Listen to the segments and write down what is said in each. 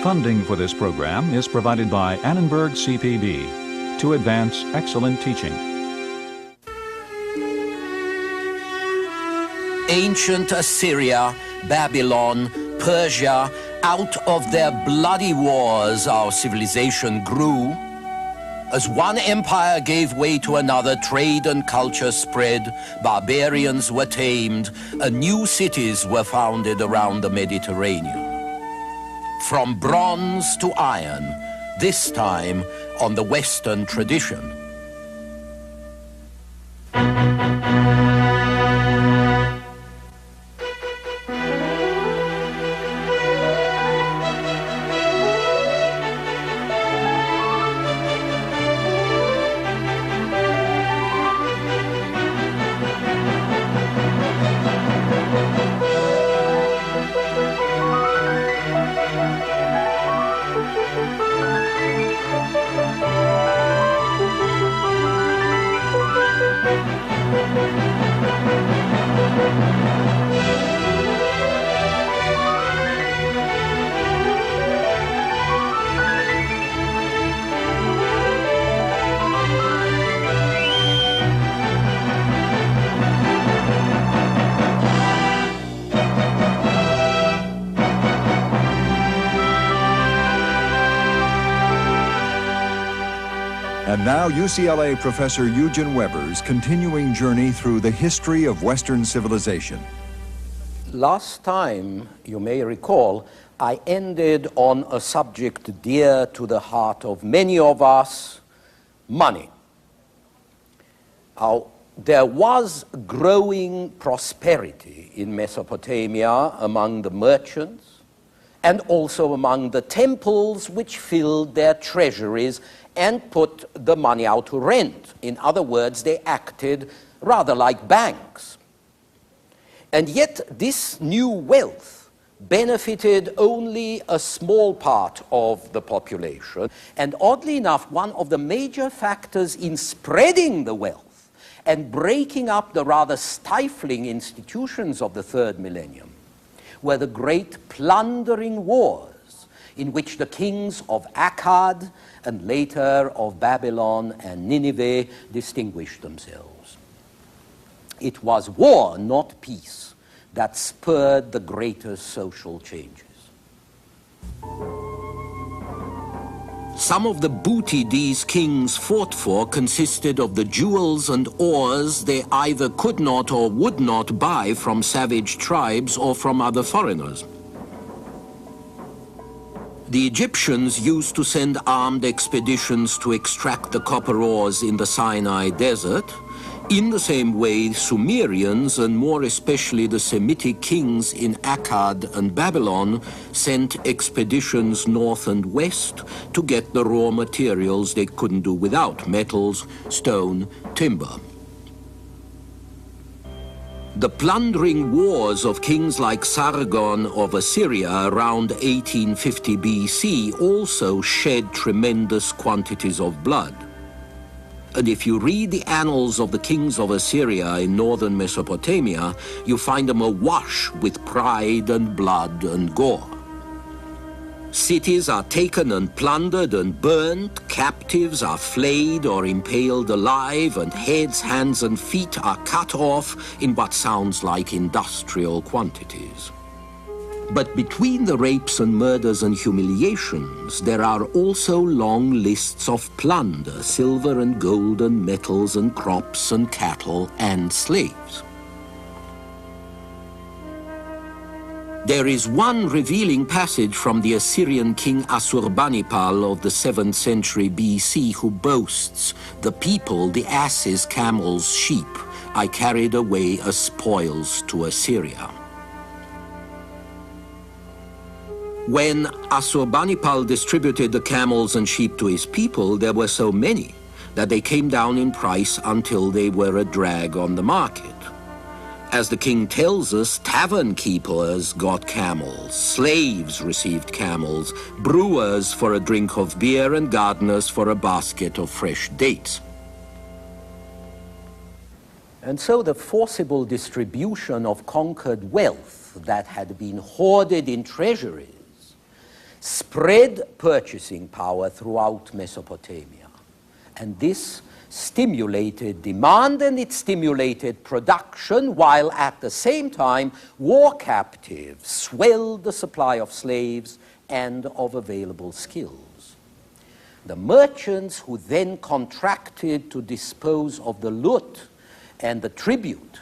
Funding for this program is provided by Annenberg CPB to advance excellent teaching. Ancient Assyria, Babylon, Persia, out of their bloody wars our civilization grew. As one empire gave way to another, trade and culture spread, barbarians were tamed, and new cities were founded around the Mediterranean. From bronze to iron, this time on the Western tradition. And now UCLA professor Eugen Weber's continuing journey through the history of Western civilization. Last time, you may recall, I ended on a subject dear to the heart of many of us, money. There was growing prosperity in Mesopotamia among the merchants and also among the temples which filled their treasuries and put the money out to rent. In other words, they acted rather like banks. And yet this new wealth benefited only a small part of the population. And oddly enough, one of the major factors in spreading the wealth and breaking up the rather stifling institutions of the third millennium were the great plundering wars in which the kings of Akkad and later of Babylon and Nineveh distinguished themselves. It was war, not peace, that spurred the greatest social changes. Some of the booty these kings fought for consisted of the jewels and ores they either could not or would not buy from savage tribes or from other foreigners. The Egyptians used to send armed expeditions to extract the copper ores in the Sinai desert. In the same way, Sumerians, and more especially the Semitic kings in Akkad and Babylon, sent expeditions north and west to get the raw materials they couldn't do without: metals, stone, timber. The plundering wars of kings like Sargon of Assyria around 1850 BC also shed tremendous quantities of blood. And if you read the annals of the kings of Assyria in northern Mesopotamia, you find them awash with pride and blood and gore. Cities are taken and plundered and burnt, captives are flayed or impaled alive, and heads, hands and feet are cut off in what sounds like industrial quantities. But between the rapes and murders and humiliations, there are also long lists of plunder: silver and gold and metals and crops and cattle and slaves. There is one revealing passage from the Assyrian king Assurbanipal of the 7th century BC who boasts, "The people, the asses, camels, sheep, I carried away as spoils to Assyria." When Assurbanipal distributed the camels and sheep to his people, there were so many that they came down in price until they were a drag on the market. As the king tells us, tavern keepers got camels, slaves received camels, brewers for a drink of beer, and gardeners for a basket of fresh dates. And so the forcible distribution of conquered wealth that had been hoarded in treasuries spread purchasing power throughout Mesopotamia. And this stimulated demand and it stimulated production, while at the same time war captives swelled the supply of slaves and of available skills. The merchants who then contracted to dispose of the loot and the tribute,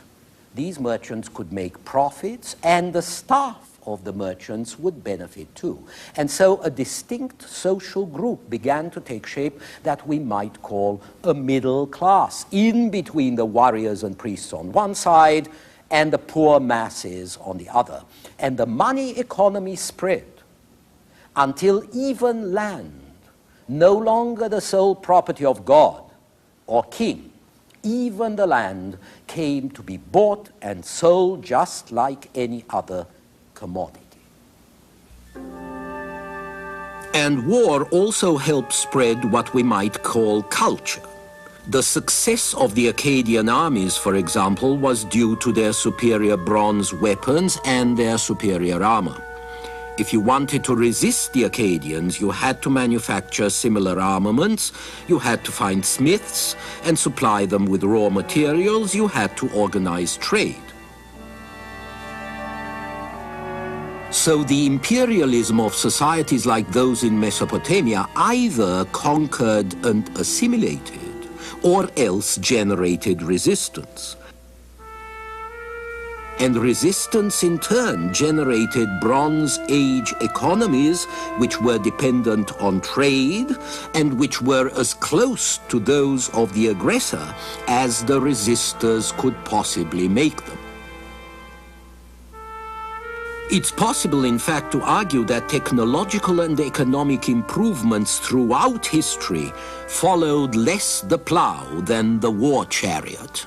these merchants could make profits, and the staff of the merchants would benefit too. And so a distinct social group began to take shape that we might call a middle class, in between the warriors and priests on one side and the poor masses on the other. And the money economy spread until even land, no longer the sole property of God or king, even the land came to be bought and sold just like any other commodity. And war also helped spread what we might call culture. The success of the Akkadian armies, for example, was due to their superior bronze weapons and their superior armor. If you wanted to resist the Akkadians, you had to manufacture similar armaments, you had to find smiths and supply them with raw materials, you had to organize trade. So the imperialism of societies like those in Mesopotamia either conquered and assimilated, or else generated resistance. And resistance in turn generated Bronze Age economies which were dependent on trade and which were as close to those of the aggressor as the resistors could possibly make them. It's possible, in fact, to argue that technological and economic improvements throughout history followed less the plow than the war chariot.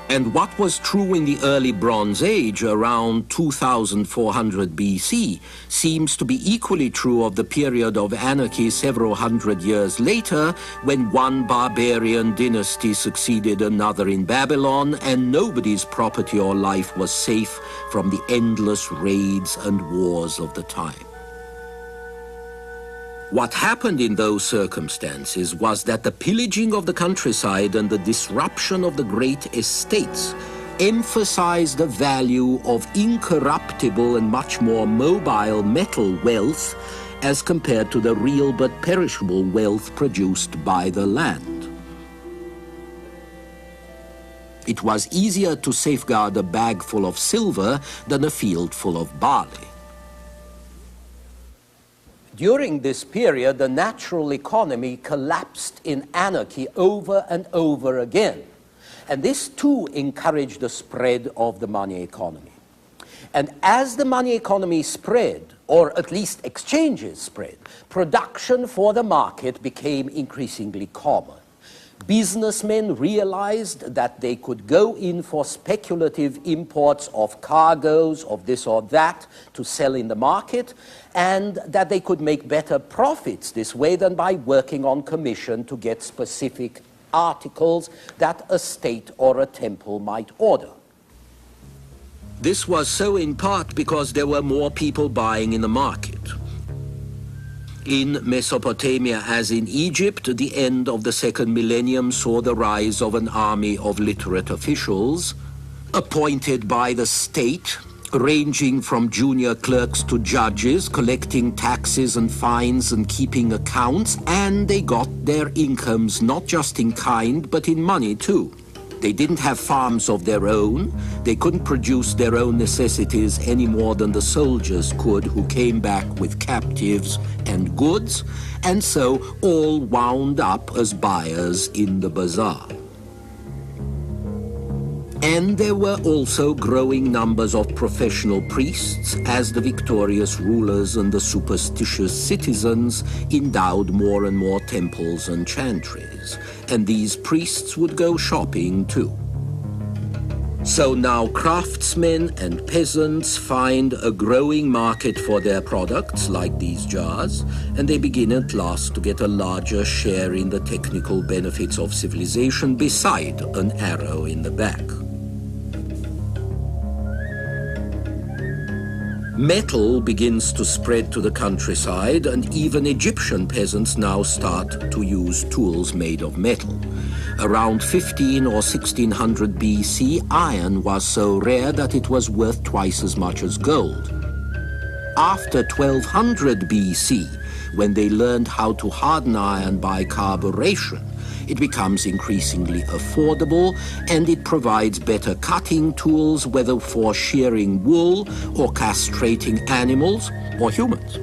And what was true in the early Bronze Age, around 2400 BC, seems to be equally true of the period of anarchy several hundred years later, when one barbarian dynasty succeeded another in Babylon, and nobody's property or life was safe from the endless raids and wars of the time. What happened in those circumstances was that the pillaging of the countryside and the disruption of the great estates emphasized the value of incorruptible and much more mobile metal wealth as compared to the real but perishable wealth produced by the land. It was easier to safeguard a bag full of silver than a field full of barley. During this period, the natural economy collapsed in anarchy over and over again. And this too encouraged the spread of the money economy. And as the money economy spread, or at least exchanges spread, production for the market became increasingly common. Businessmen realized that they could go in for speculative imports of cargoes of this or that to sell in the market, and that they could make better profits this way than by working on commission to get specific articles that a state or a temple might order. This was so in part because there were more people buying in the market. In Mesopotamia, as in Egypt, the end of the second millennium saw the rise of an army of literate officials, appointed by the state, ranging from junior clerks to judges, collecting taxes and fines and keeping accounts, and they got their incomes not just in kind, but in money too. They didn't have farms of their own. They couldn't produce their own necessities any more than the soldiers could who came back with captives and goods, and so all wound up as buyers in the bazaar. And there were also growing numbers of professional priests as the victorious rulers and the superstitious citizens endowed more and more temples and chantries. And these priests would go shopping too. So now craftsmen and peasants find a growing market for their products, like these jars, and they begin at last to get a larger share in the technical benefits of civilization beside an arrow in the back. Metal begins to spread to the countryside, and even Egyptian peasants now start to use tools made of metal. Around 15 or 1600 BC, iron was so rare that it was worth twice as much as gold. After 1200 BC, when they learned how to harden iron by carburation, it becomes increasingly affordable, and it provides better cutting tools, whether for shearing wool or castrating animals or humans.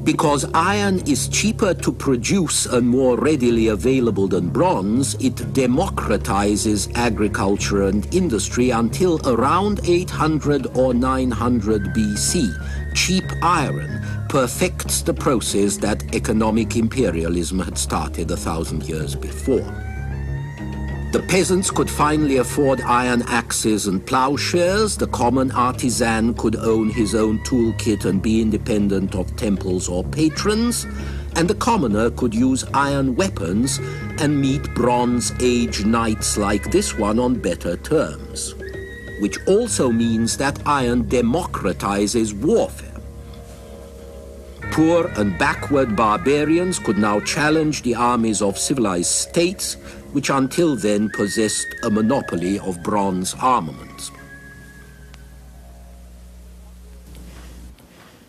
Because iron is cheaper to produce and more readily available than bronze, it democratizes agriculture and industry until around 800 or 900 BC. Cheap iron perfects the process that economic imperialism had started 1,000 years before. The peasants could finally afford iron axes and plowshares, the common artisan could own his own toolkit and be independent of temples or patrons, and the commoner could use iron weapons and meet Bronze Age knights like this one on better terms, which also means that iron democratizes warfare. Poor and backward barbarians could now challenge the armies of civilized states, which until then possessed a monopoly of bronze armaments.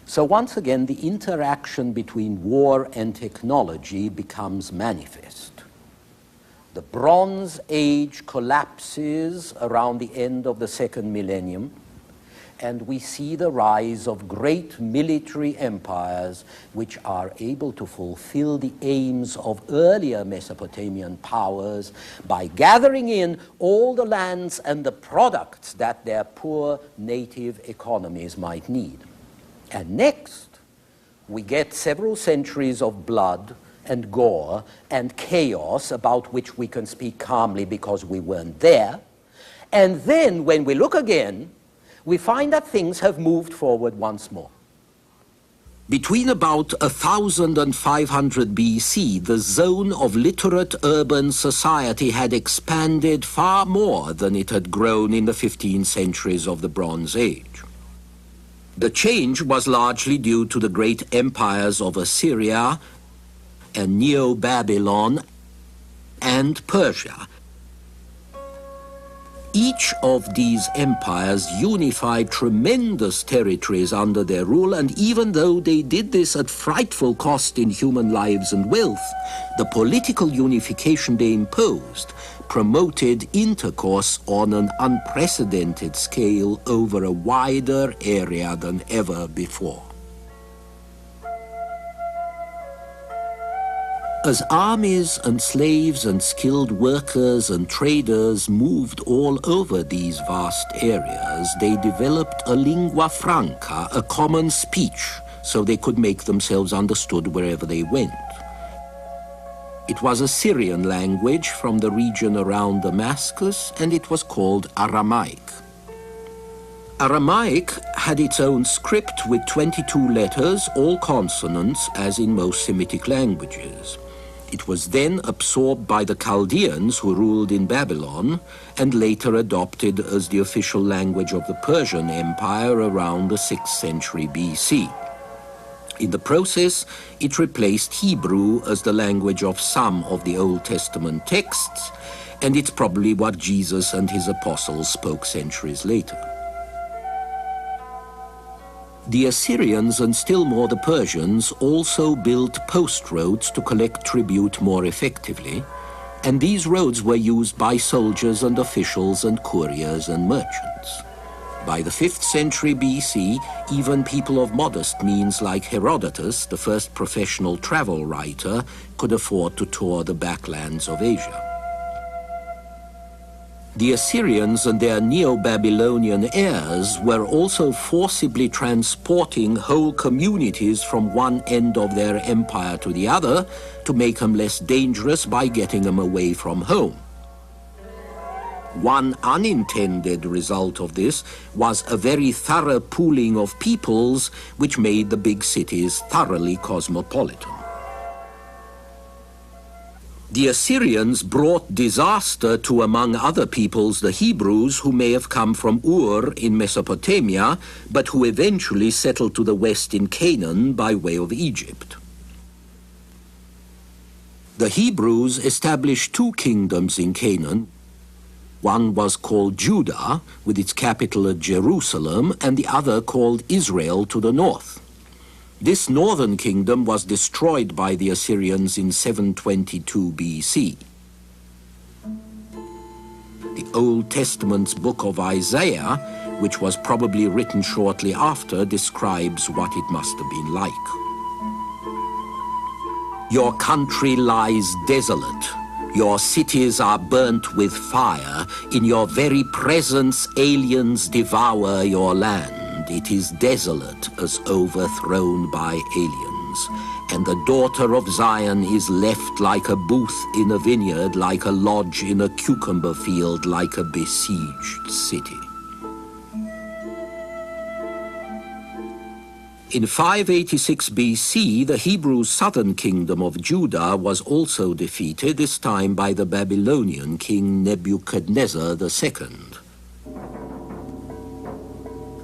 So once again, the interaction between war and technology becomes manifest. The Bronze Age collapses around the end of the second millennium, and we see the rise of great military empires which are able to fulfill the aims of earlier Mesopotamian powers by gathering in all the lands and the products that their poor native economies might need. And next, we get several centuries of blood and gore and chaos about which we can speak calmly because we weren't there. And then when we look again, we find that things have moved forward once more. Between about 1500 BC, the zone of literate urban society had expanded far more than it had grown in the 15 centuries of the Bronze Age. The change was largely due to the great empires of Assyria and Neo-Babylon and Persia. Each of these empires unified tremendous territories under their rule, and even though they did this at frightful cost in human lives and wealth, the political unification they imposed promoted intercourse on an unprecedented scale over a wider area than ever before. As armies and slaves and skilled workers and traders moved all over these vast areas, they developed a lingua franca, a common speech, so they could make themselves understood wherever they went. It was a Syrian language from the region around Damascus, and it was called Aramaic. Aramaic had its own script with 22 letters, all consonants, as in most Semitic languages. It was then absorbed by the Chaldeans who ruled in Babylon, and later adopted as the official language of the Persian Empire around the 6th century BC. In the process, it replaced Hebrew as the language of some of the Old Testament texts, and it's probably what Jesus and his apostles spoke centuries later. The Assyrians, and still more the Persians, also built post roads to collect tribute more effectively, and these roads were used by soldiers and officials and couriers and merchants. By the 5th century BC, even people of modest means like Herodotus, the first professional travel writer, could afford to tour the backlands of Asia. The Assyrians and their Neo-Babylonian heirs were also forcibly transporting whole communities from one end of their empire to the other to make them less dangerous by getting them away from home. One unintended result of this was a very thorough pooling of peoples, which made the big cities thoroughly cosmopolitan. The Assyrians brought disaster to, among other peoples, the Hebrews, who may have come from Ur in Mesopotamia, but who eventually settled to the west in Canaan by way of Egypt. The Hebrews established two kingdoms in Canaan. One was called Judah, with its capital at Jerusalem, and the other called Israel to the north. This northern kingdom was destroyed by the Assyrians in 722 BC. The Old Testament's book of Isaiah, which was probably written shortly after, describes what it must have been like. Your country lies desolate. Your cities are burnt with fire. In your very presence, aliens devour your land. It is desolate as overthrown by aliens. And the daughter of Zion is left like a booth in a vineyard, like a lodge in a cucumber field, like a besieged city. In 586 BC, the Hebrew southern kingdom of Judah was also defeated, this time by the Babylonian king Nebuchadnezzar II.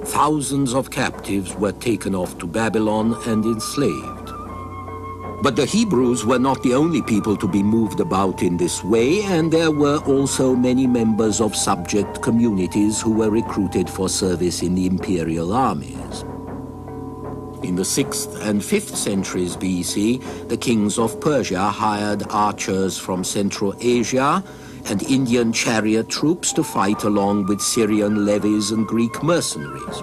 Thousands of captives were taken off to Babylon and enslaved. But the Hebrews were not the only people to be moved about in this way, and there were also many members of subject communities who were recruited for service in the imperial armies. In the 6th and 5th centuries BC, the kings of Persia hired archers from Central Asia and Indian chariot troops to fight along with Syrian levies and Greek mercenaries.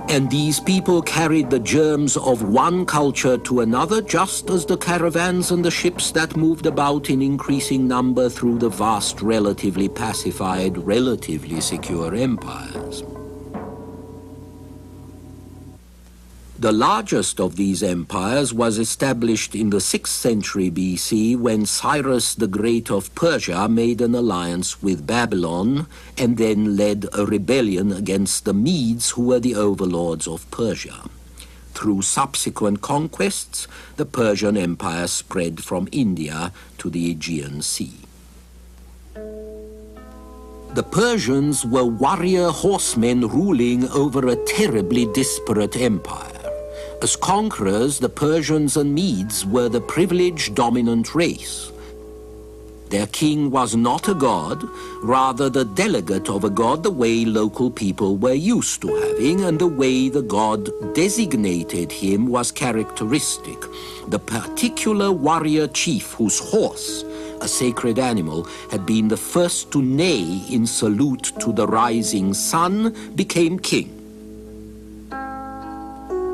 And these people carried the germs of one culture to another, just as the caravans and the ships that moved about in increasing number through the vast, relatively pacified, relatively secure empires. The largest of these empires was established in the 6th century BC when Cyrus the Great of Persia made an alliance with Babylon and then led a rebellion against the Medes, who were the overlords of Persia. Through subsequent conquests, the Persian Empire spread from India to the Aegean Sea. The Persians were warrior horsemen ruling over a terribly disparate empire. As conquerors, the Persians and Medes were the privileged dominant race. Their king was not a god, rather the delegate of a god, the way local people were used to having, and the way the god designated him was characteristic. The particular warrior chief whose horse, a sacred animal, had been the first to neigh in salute to the rising sun, became king.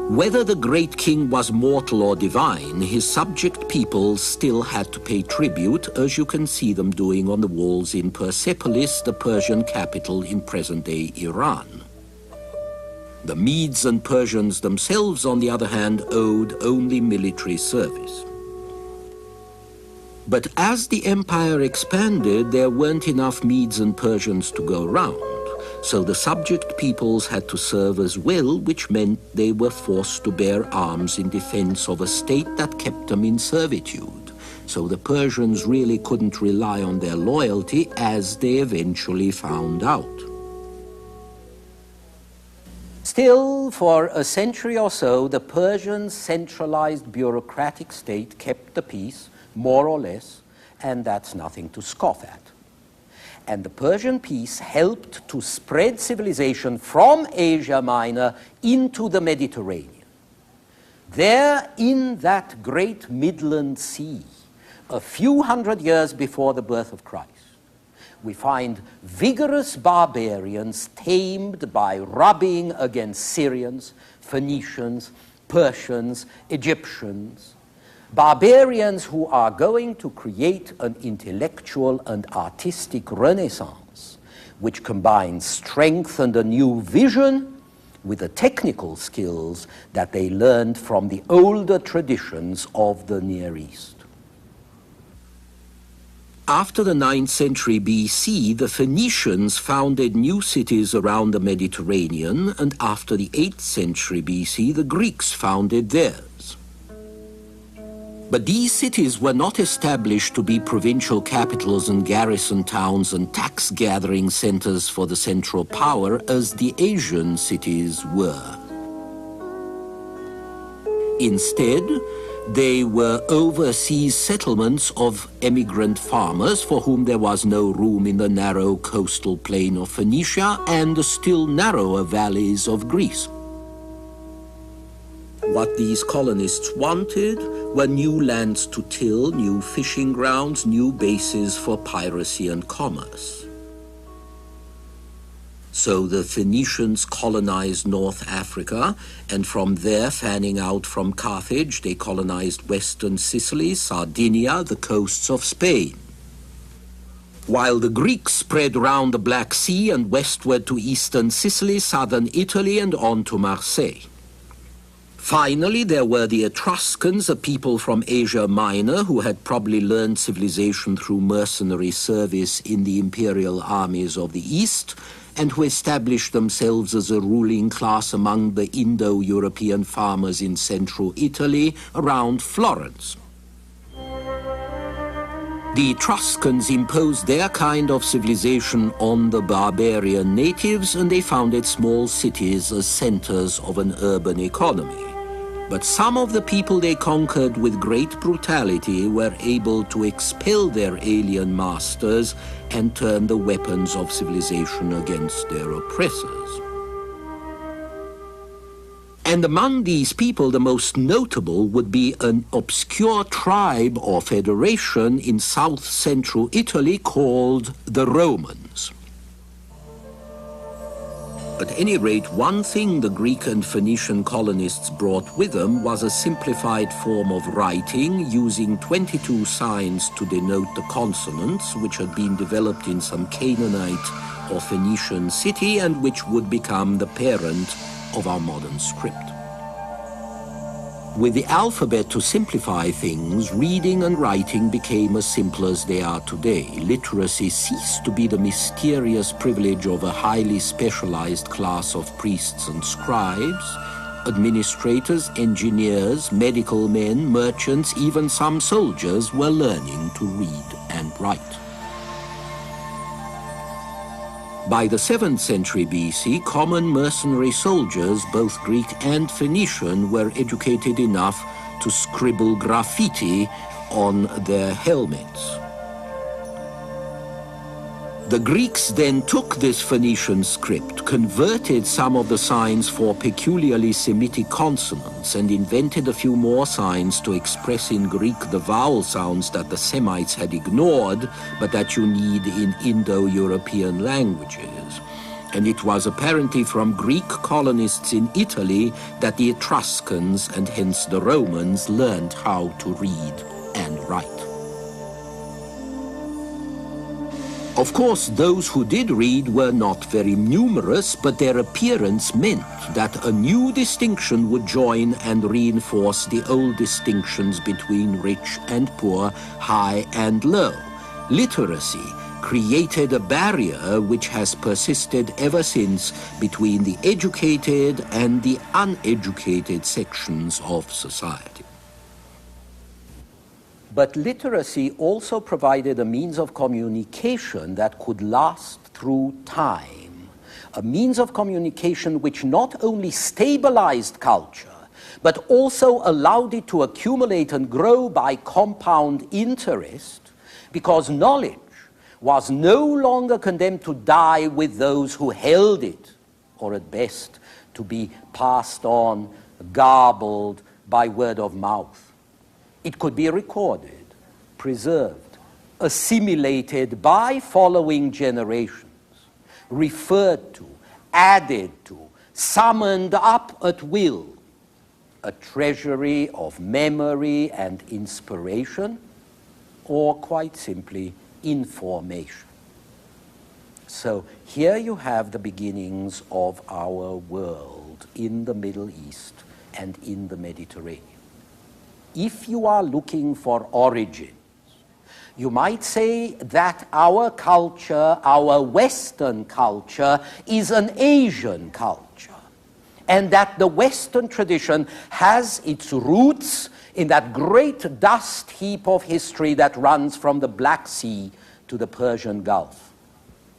Whether the great king was mortal or divine, his subject peoples still had to pay tribute, as you can see them doing on the walls in Persepolis, the Persian capital in present-day Iran. The Medes and Persians themselves, on the other hand, owed only military service. But as the empire expanded, there weren't enough Medes and Persians to go round. So the subject peoples had to serve as well, which meant they were forced to bear arms in defense of a state that kept them in servitude. So the Persians really couldn't rely on their loyalty, as they eventually found out. Still, for a century or so, the Persian centralized bureaucratic state kept the peace, more or less, and that's nothing to scoff at. And the Persian peace helped to spread civilization from Asia Minor into the Mediterranean. There, in that great Midland Sea, a few hundred years before the birth of Christ, we find vigorous barbarians tamed by rubbing against Syrians, Phoenicians, Persians, Egyptians, barbarians who are going to create an intellectual and artistic renaissance which combines strength and a new vision with the technical skills that they learned from the older traditions of the Near East. After the 9th century BC, the Phoenicians founded new cities around the Mediterranean, and after the 8th century BC, the Greeks founded theirs. But these cities were not established to be provincial capitals and garrison towns and tax-gathering centers for the central power as the Asian cities were. Instead, they were overseas settlements of emigrant farmers for whom there was no room in the narrow coastal plain of Phoenicia and the still narrower valleys of Greece. What these colonists wanted were new lands to till, new fishing grounds, new bases for piracy and commerce. So the Phoenicians colonized North Africa, and from there, fanning out from Carthage, they colonized western Sicily, Sardinia, the coasts of Spain. While the Greeks spread round the Black Sea and westward to eastern Sicily, southern Italy, and on to Marseille. Finally, there were the Etruscans, a people from Asia Minor who had probably learned civilization through mercenary service in the imperial armies of the East, and who established themselves as a ruling class among the Indo-European farmers in central Italy around Florence. The Etruscans imposed their kind of civilization on the barbarian natives, and they founded small cities as centers of an urban economy. But some of the people they conquered with great brutality were able to expel their alien masters and turn the weapons of civilization against their oppressors. And among these people, the most notable would be an obscure tribe or federation in south-central Italy called the Romans. At any rate, one thing the Greek and Phoenician colonists brought with them was a simplified form of writing using 22 signs to denote the consonants, which had been developed in some Canaanite or Phoenician city and which would become the parent of our modern script. With the alphabet to simplify things, reading and writing became as simple as they are today. Literacy ceased to be the mysterious privilege of a highly specialized class of priests and scribes. Administrators, engineers, medical men, merchants, even some soldiers were learning to read and write. By the 7th century BC, common mercenary soldiers, both Greek and Phoenician, were educated enough to scribble graffiti on their helmets. The Greeks then took this Phoenician script, converted some of the signs for peculiarly Semitic consonants, and invented a few more signs to express in Greek the vowel sounds that the Semites had ignored, but that you need in Indo-European languages. And it was apparently from Greek colonists in Italy that the Etruscans, and hence the Romans, learned how to read and write. Of course, those who did read were not very numerous, but their appearance meant that a new distinction would join and reinforce the old distinctions between rich and poor, high and low. Literacy created a barrier which has persisted ever since between the educated and the uneducated sections of society. But literacy also provided a means of communication that could last through time, a means of communication which not only stabilized culture, but also allowed it to accumulate and grow by compound interest, because knowledge was no longer condemned to die with those who held it, or at best to be passed on, garbled by word of mouth. It could be recorded, preserved, assimilated by following generations, referred to, added to, summoned up at will, a treasury of memory and inspiration, or quite simply information. So here you have the beginnings of our world in the Middle East and in the Mediterranean. If you are looking for origins, You might say that our culture, our Western culture, is an Asian culture, and that the Western tradition has its roots in that great dust heap of history that runs from the Black Sea to the Persian Gulf,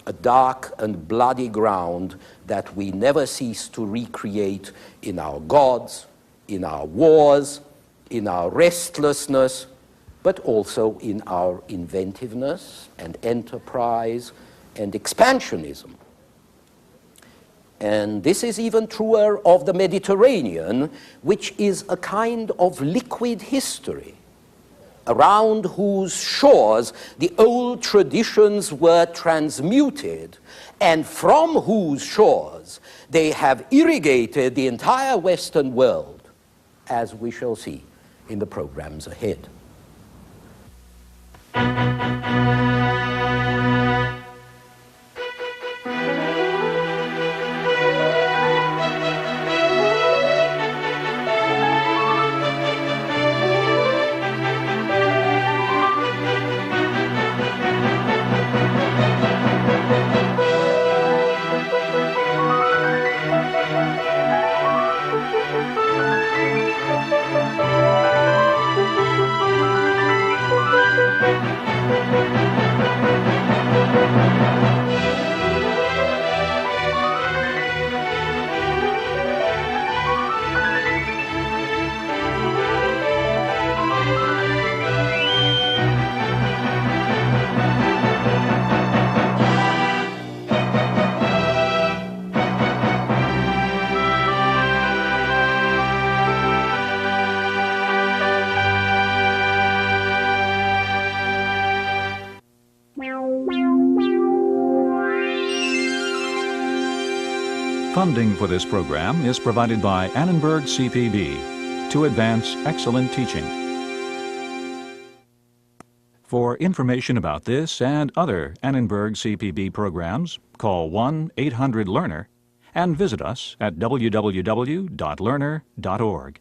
a dark and bloody ground that we never cease to recreate in our gods, in our wars, in our restlessness, but also in our inventiveness and enterprise and expansionism. And this is even truer of the Mediterranean, which is a kind of liquid history, around whose shores the old traditions were transmuted, and from whose shores they have irrigated the entire Western world, as we shall see in the programs ahead. Funding for this program is provided by Annenberg CPB to advance excellent teaching. For information about this and other Annenberg CPB programs, call 1-800-LEARNER and visit us at www.learner.org.